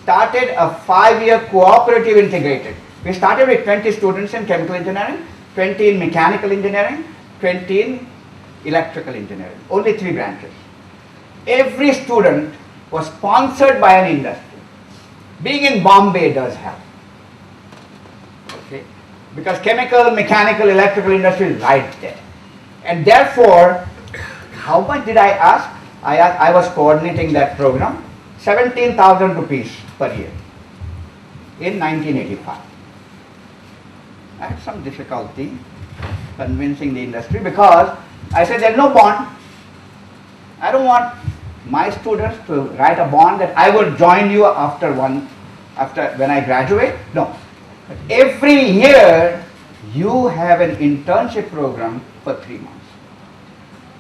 started a 5-year cooperative integrated. We started with 20 students in chemical engineering, 20 in mechanical engineering, 20 in electrical engineering, only 3 branches. Every student was sponsored by an industry. Being in Bombay does help. Okay? Because chemical, mechanical, electrical industry is right there. And therefore, how much did I ask? I was coordinating that program, 17,000 rupees per year in 1985. I had some difficulty convincing the industry because I said there's no bond. I don't want my students to write a bond that I will join you after when I graduate. No. But every year you have an internship program for 3 months.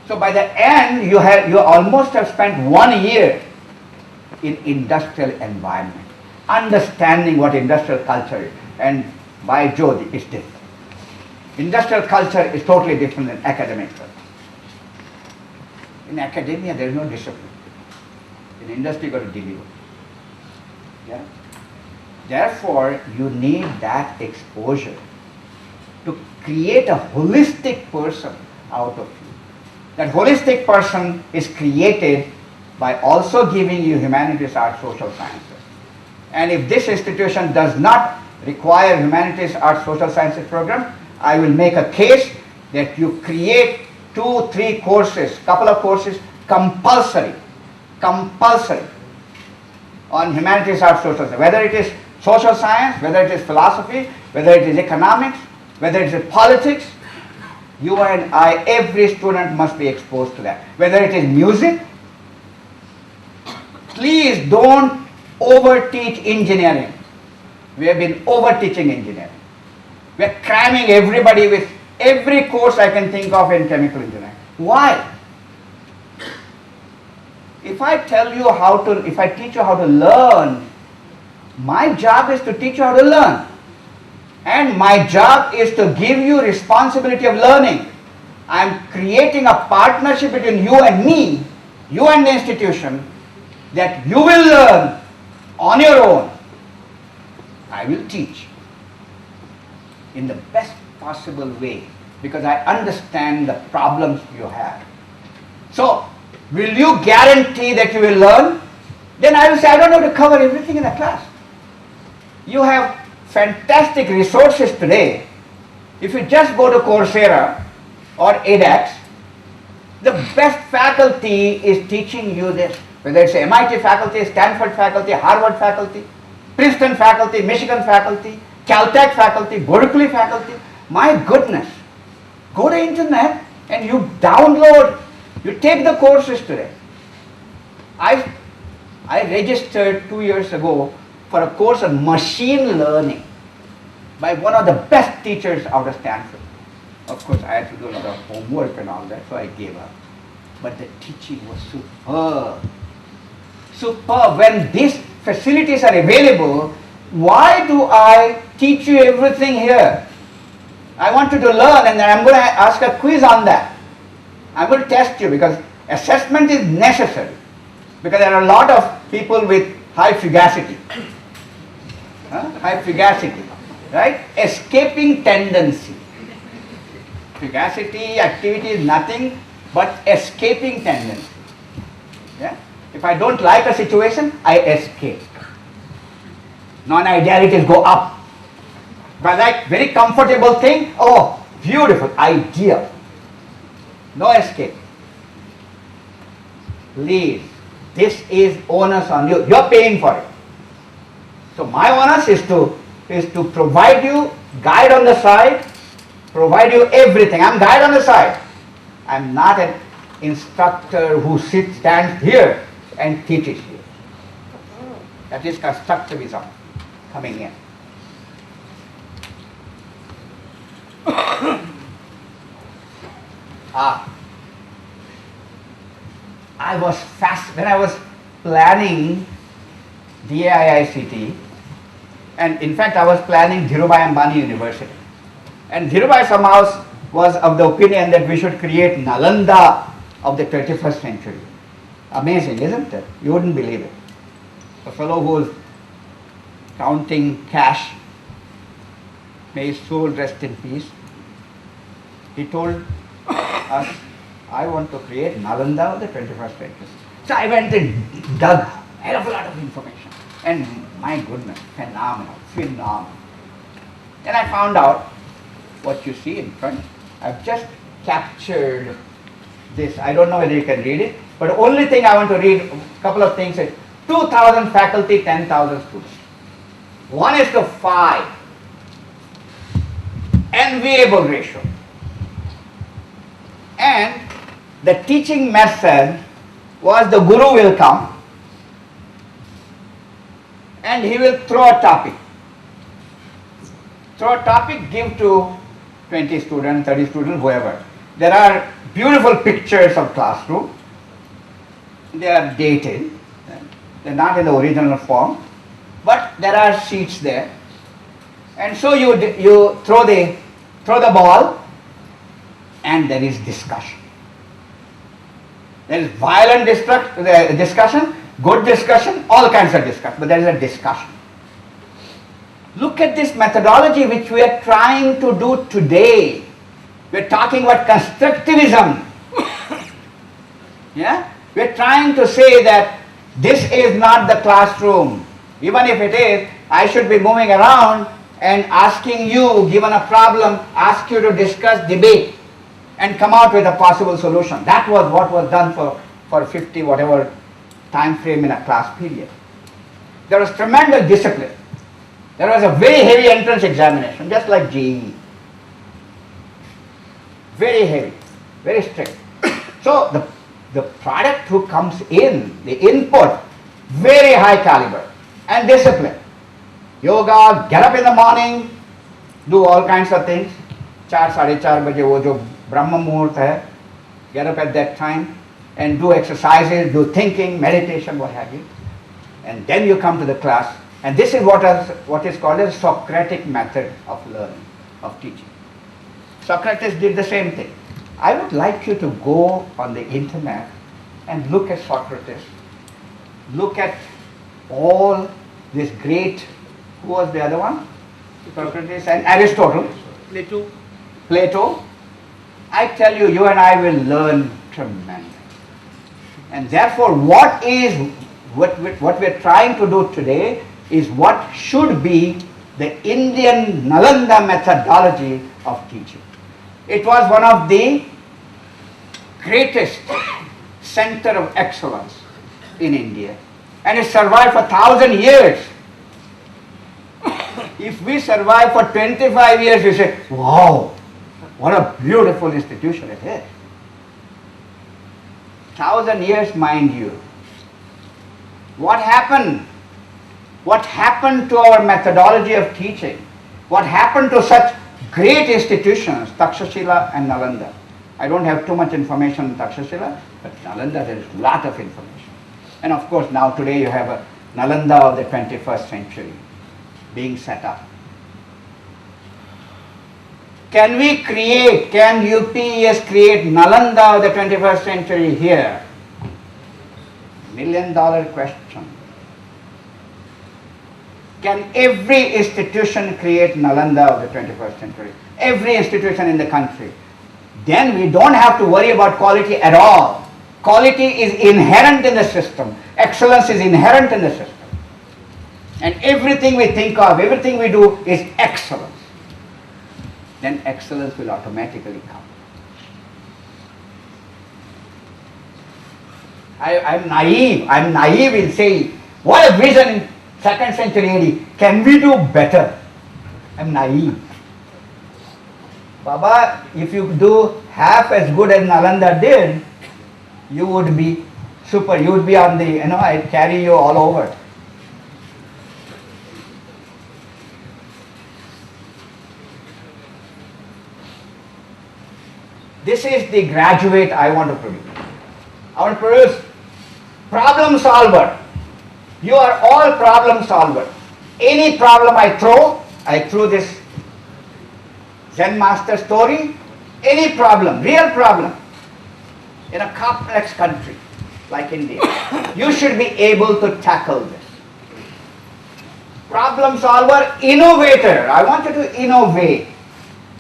So by the end you almost have spent 1 year in industrial environment, understanding what industrial culture is. And by Jodi, it's different. Industrial culture is totally different than academic culture. In academia, there is no discipline. In industry, you got to deliver. Yeah? Therefore, you need that exposure to create a holistic person out of you. That holistic person is created by also giving you humanities, arts, social sciences. And if this institution does not require humanities, arts, social sciences program, I will make a case that you create 2-3 courses, couple of courses compulsory on humanities, arts, social science, whether it is social science, whether it is philosophy, whether it is economics, whether it is politics. You and I, every student must be exposed to that. Whether it is music, please don't overteach engineering. We have been overteaching engineering. We are cramming everybody with every course I can think of in chemical engineering. Why? If I teach you how to learn, my job is to teach you how to learn. And my job is to give you responsibility of learning. I am creating a partnership between you and me, you and the institution, that you will learn on your own. I will teach in the best possible way because I understand the problems you have. So, will you guarantee that you will learn? Then I will say, I don't have to cover everything in the class. You have fantastic resources today. If you just go to Coursera or edX, the best faculty is teaching you this. Whether it's MIT faculty, Stanford faculty, Harvard faculty, Princeton faculty, Michigan faculty, Caltech faculty, Berkeley faculty. My goodness. Go to internet and you download, you take the courses today. I registered 2 years ago for a course on machine learning by one of the best teachers out of Stanford. Of course, I had to do a lot of homework and all that, so I gave up. But the teaching was superb. Superb. When these facilities are available, why do I teach you everything here? I want you to learn and then I'm going to ask a quiz on that. I'm going to test you because assessment is necessary. Because there are a lot of people with high fugacity. High fugacity, right? Escaping tendency. Fugacity, activity is nothing but escaping tendency. Yeah? If I don't like a situation, I escape. Non-idealities go up. If I like very comfortable thing, oh, beautiful, ideal. No escape. Please, this is onus on you. You're paying for it. So my onus is to provide you guide on the side, provide you everything. I'm guide on the side. I'm not an instructor who stands here and teaches you. That is constructivism coming in. When I was planning DAIICT, and in fact I was planning Dhirubhai Ambani University. And Dhirubhai somehow was of the opinion that we should create Nalanda of the 21st century. Amazing, isn't it? You wouldn't believe it. A fellow who's counting cash. May his soul rest in peace. He told us, I want to create Nalanda of the 21st century. So I went and dug a hell of a lot of information. And my goodness, phenomenal. Then I found out what you see in front. I've just captured this. I don't know whether you can read it, but the only thing I want to read, a couple of things is 2,000 faculty, 10,000 students. 1:5. Enviable ratio. And the teaching method was the guru will come and he will throw a topic. Throw a topic, give to 20 students, 30 students, whoever. There are beautiful pictures of classroom. They are dated. They are not in the original form, but there are sheets there. And so you throw the ball, and there is discussion. There is violent discussion, good discussion, all kinds of discussion, but there is a discussion. Look at this methodology which we are trying to do today. We are talking about constructivism. Yeah? We are trying to say that this is not the classroom. Even if it is, I should be moving around and asking you, given a problem, ask you to discuss, debate, and come out with a possible solution. That was what was done for 50 whatever time frame in a class period. There was tremendous discipline. There was a very heavy entrance examination, just like JEE. Very heavy, very strict. So the product who comes in, the input, very high caliber and discipline. Yoga, get up in the morning, do all kinds of things. 4, 4:30 baje wo jo Brahma Muhurt hai, get up at that time and do exercises, do thinking, meditation, what have you. And then you come to the class. And this is what is called a Socratic method of learning, of teaching. Socrates did the same thing. I would like you to go on the internet and look at Socrates. Look at all this great, who was the other one? Socrates and Aristotle. Plato. I tell you, you and I will learn tremendous. And therefore, what we're trying to do today is what should be the Indian Nalanda methodology of teaching. It was one of the greatest center of excellence in India, and it survived for 1,000 years. If we survive for 25 years, you say, wow, what a beautiful institution it is. 1,000 years, mind you. What happened? What happened to our methodology of teaching? What happened to such great institutions, Takshashila and Nalanda? I don't have too much information on Takshashila, but Nalanda there is a lot of information. And of course now today you have a Nalanda of the 21st century being set up. Can UPES create Nalanda of the 21st century here? $1 million question. Can every institution create Nalanda of the 21st century? Every institution in the country. Then we don't have to worry about quality at all. Quality is inherent in the system. Excellence is inherent in the system. And everything we think of, everything we do is excellence. Then excellence will automatically come. I'm naive in saying, what a vision in 2nd century AD. Can we do better? I'm naive. Baba, if you do half as good as Nalanda did, you would be super. You would be on the, I'd carry you all over. This is the graduate I want to produce. I want to produce problem solver. You are all problem solvers. Any problem I throw this Zen master story, any problem, real problem, in a complex country like India, you should be able to tackle this. problem solver, innovator. I want you to innovate.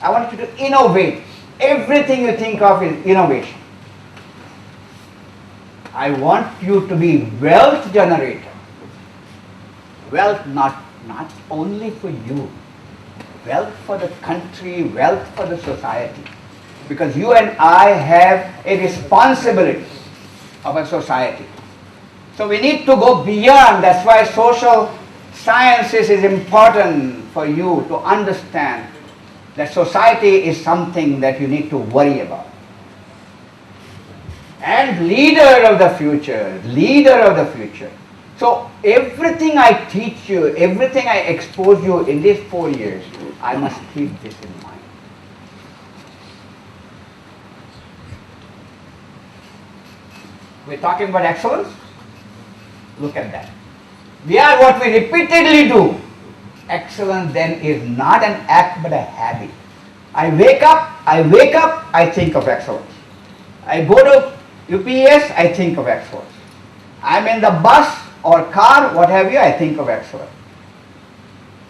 I want you to innovate. Everything you think of is innovation. I want you to be wealth generator. Wealth not only for you. Wealth for the country, wealth for the society. Because you and I have a responsibility of a society. So we need to go beyond. That's why social sciences is important for you to understand that society is something that you need to worry about. And leader of the future, leader of the future. So everything I teach you, everything I expose you in these 4 years, I must keep this in mind. We're talking about excellence. Look at that. We are what we repeatedly do. Excellence then is not an act but a habit. I wake up, I think of excellence. I go to UPS, I think of excellence. I'm in the bus or car, what have you, I think of excellence.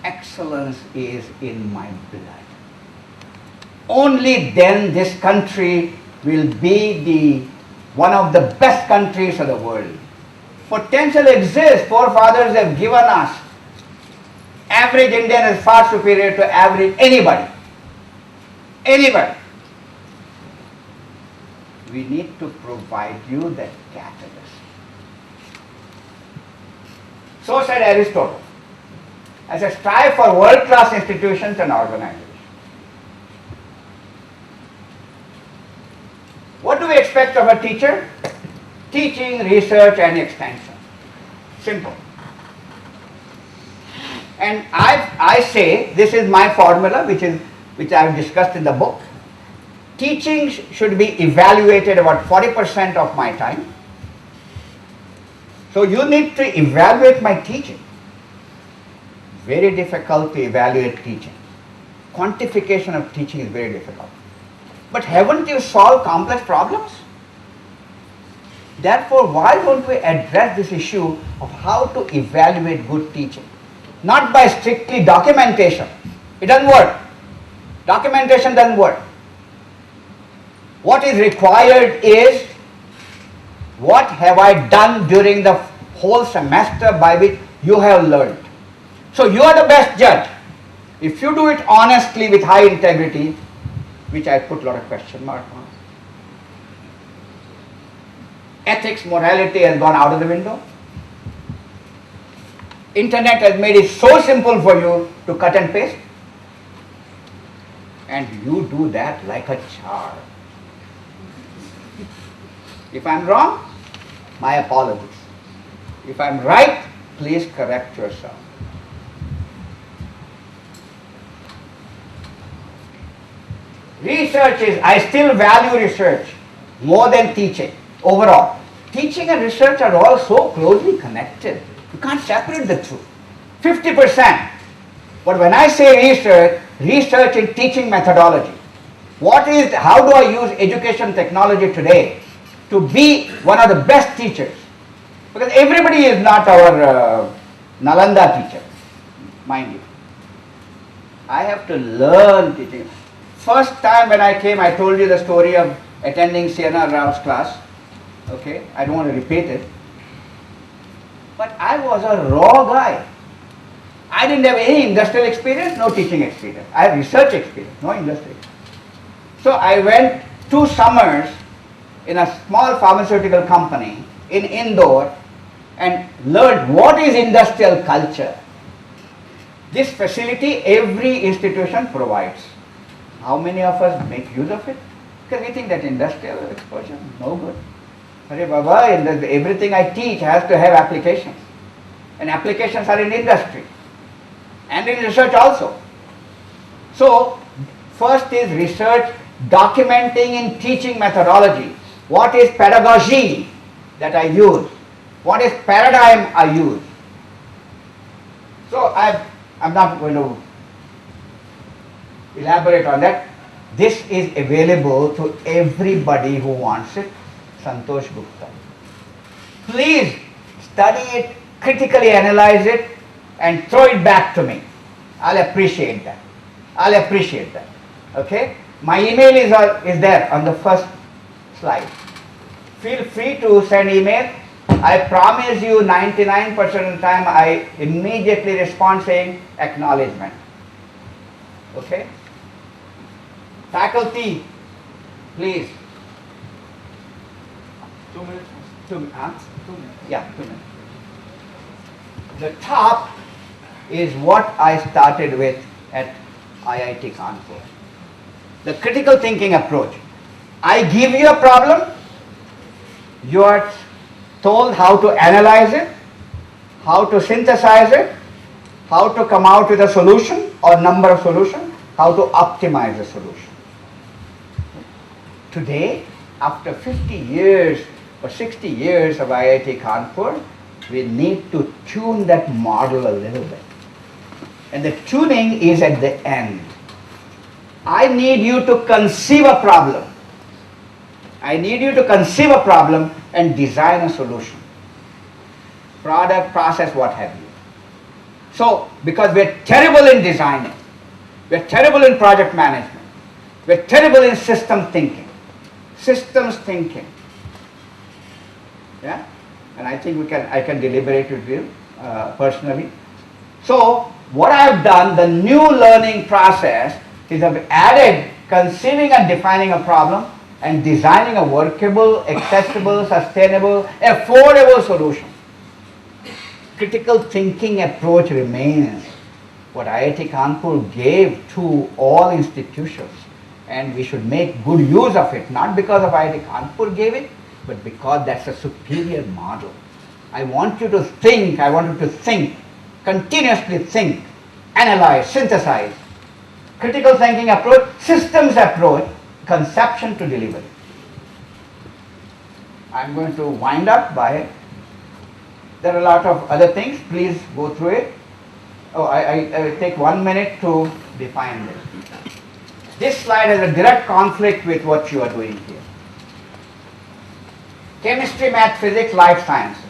Excellence is in my blood. Only then this country will be one of the best countries of the world. Potential exists. Forefathers have given us. Average Indian is far superior to average anybody. Anybody. We need to provide you that catalyst. So said Aristotle. I said, strive for world-class institutions and organizations. What do we expect of a teacher? Teaching, research, and extension. Simple. And I say, this is my formula, which I have discussed in the book. Teaching should be evaluated about 40% of my time. So you need to evaluate my teaching. Very difficult to evaluate teaching. Quantification of teaching is very difficult. But haven't you solved complex problems? Therefore, why don't we address this issue of how to evaluate good teaching? Not by strictly documentation. It doesn't work. Documentation doesn't work. What is required is, what have I done during the whole semester by which you have learned? So you are the best judge. If you do it honestly with high integrity, which I put a lot of question mark on. Ethics, morality has gone out of the window. Internet has made it so simple for you to cut and paste. And you do that like a charm. If I'm wrong, my apologies. If I'm right, please correct yourself. Research is, I still value research more than teaching overall. Teaching and research are all so closely connected. You can't separate the two. 50%. But when I say research, research in teaching methodology. How do I use education technology today to be one of the best teachers? Because everybody is not our Nalanda teacher, mind you. I have to learn teaching. First time when I came, I told you the story of attending Sienna Rao's class. Okay, I don't want to repeat it. But I was a raw guy. I didn't have any industrial experience, no teaching experience. I have research experience, no industrial experience. So I went 2 summers in a small pharmaceutical company in Indore and learned what is industrial culture. This facility every institution provides. How many of us make use of it? Because we think that industrial exposure, no good. Hare Baba, everything I teach has to have applications. And applications are in industry. And in research also. So, first is research documenting in teaching methodology. What is pedagogy that I use? What is paradigm I use? So, I'm not going to elaborate on that. This is available to everybody who wants it. Santosh Gupta. Please study it, critically analyze it, and throw it back to me. I'll appreciate that. I'll appreciate that. Okay? My email is there on the first slide. Feel free to send email. I promise you 99% of the time I immediately respond saying acknowledgement. Okay? Faculty, please. 2 minutes. 2 minutes. Huh? 2 minutes. Yeah, 2 minutes. The top is what I started with at IIT Kanpur. The critical thinking approach. I give you a problem, you are told how to analyze it, how to synthesize it, how to come out with a solution or number of solutions, how to optimize the solution. Today, after 50 years or 60 years of IIT Kanpur, we need to tune that model a little bit. And the tuning is at the end. I need you to conceive a problem. I need you to conceive a problem and design a solution. Product, process, what have you. So, because we're terrible in designing, we're terrible in project management, we're terrible in system thinking, systems thinking. Yeah? And I think I can deliberate with you personally. So, what I have done, the new learning process is I've added conceiving and defining a problem and designing a workable, accessible, sustainable, affordable solution. Critical thinking approach remains what IIT Kanpur gave to all institutions, and we should make good use of it, not because of IIT Kanpur gave it, but because that's a superior model. I want you to think, continuously think, analyze, synthesize. Critical thinking approach, systems approach, conception to delivery. I'm going to wind up by, there are a lot of other things, please go through it. Oh, I will take 1 minute to define this. This slide has a direct conflict with what you are doing here. Chemistry, math, physics, life sciences.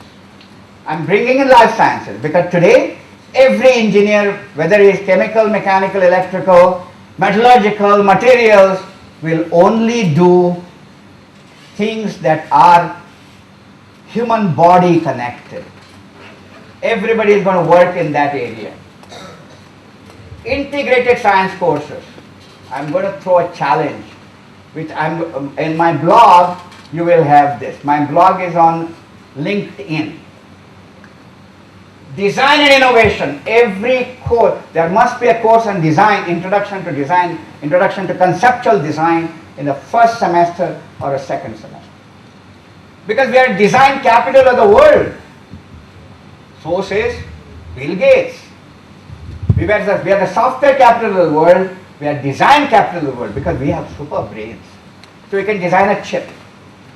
I'm bringing in life sciences because today every engineer, whether he is chemical, mechanical, electrical, metallurgical, materials, will only do things that are human body connected. Everybody is going to work in that area. Integrated science courses. I'm going to throw a challenge, which in my blog you will have this. My blog is on LinkedIn. Design and innovation, every course, there must be a course on design, introduction to conceptual design in the first semester or a second semester. Because we are design capital of the world. So says Bill Gates. We are the software capital of the world, we are design capital of the world because we have super brains. So we can design a chip.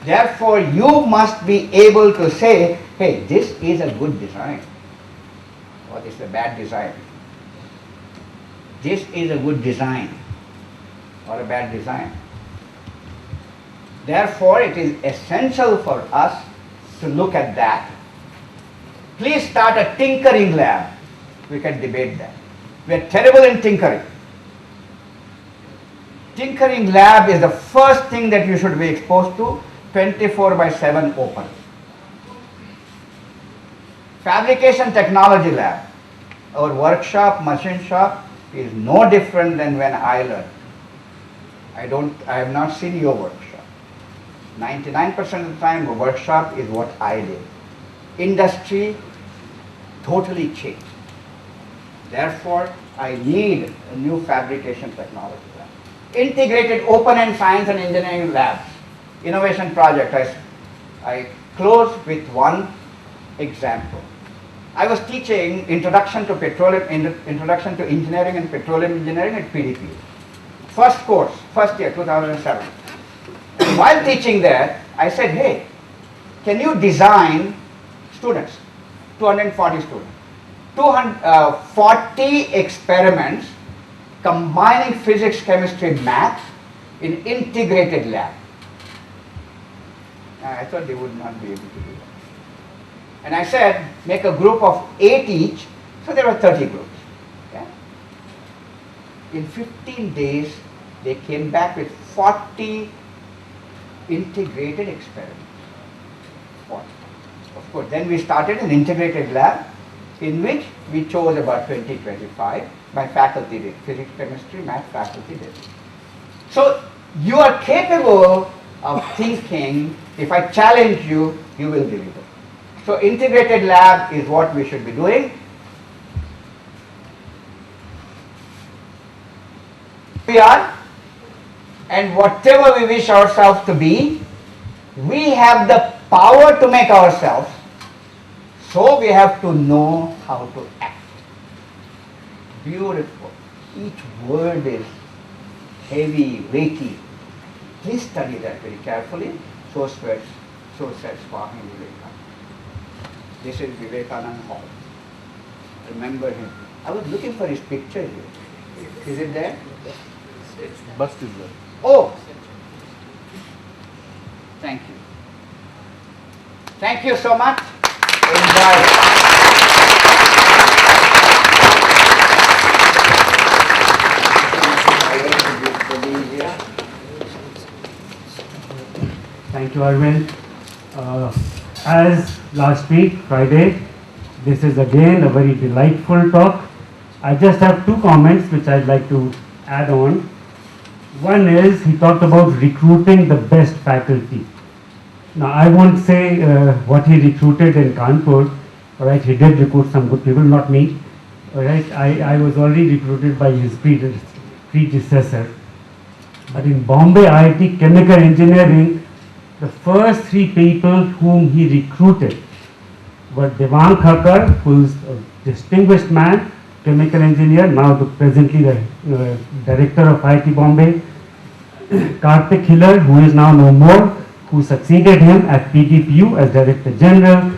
Therefore, you must be able to say, hey, this is a good design. Or this is a bad design. This is a good design or a bad design. Therefore, it is essential for us to look at that. Please start a tinkering lab. We can debate that. We are terrible in tinkering. Tinkering lab is the first thing that you should be exposed to, 24/7 open. Fabrication technology lab. Our workshop, machine shop is no different than when I learned. I have not seen your workshop. 99% of the time a workshop is what I did. Industry totally changed. Therefore, I need a new fabrication technology lab. Integrated open-end science and engineering labs. Innovation project. I close with one example. I was teaching Introduction to Engineering and Petroleum Engineering at PDP. First course, first year, 2007. While teaching there, I said, hey, can you design students, 240 students, 240 experiments combining physics, chemistry, math in integrated lab. I thought they would not be able to do that. And I said, make a group of 8 each So there were 30 groups. Yeah? In 15 days, they came back with 40 integrated experiments. 40. Of course, then we started an integrated lab in which we chose about 20-25. My faculty did. Physics, chemistry, math faculty did. So you are capable of thinking. If I challenge you, you will deliver. So integrated lab is what we should be doing. We are, and whatever we wish ourselves to be, we have the power to make ourselves. So we have to know how to act. Beautiful. Each word is heavy, weighty. Please study that very carefully. So says Swami Vivekananda. This is Vivekananda Hall. Remember him. I was looking for his picture here. Is it there? Bust is there. Oh! Thank you. Thank you so much. Enjoy. Thank you, Arvind. As last week, Friday, this is again a very delightful talk. I just have two comments which I'd like to add on. One is he talked about recruiting the best faculty. Now, I won't say what he recruited in Kanpur. All right, he did recruit some good people, not me. All right, I was already recruited by his predecessor. But in Bombay IIT Chemical Engineering, the first three people whom he recruited were Devang Thakur, who is a distinguished man, chemical engineer, now presently the director of IIT Bombay, Karthik Hiller, who is now no more, who succeeded him at PTPU as Director General,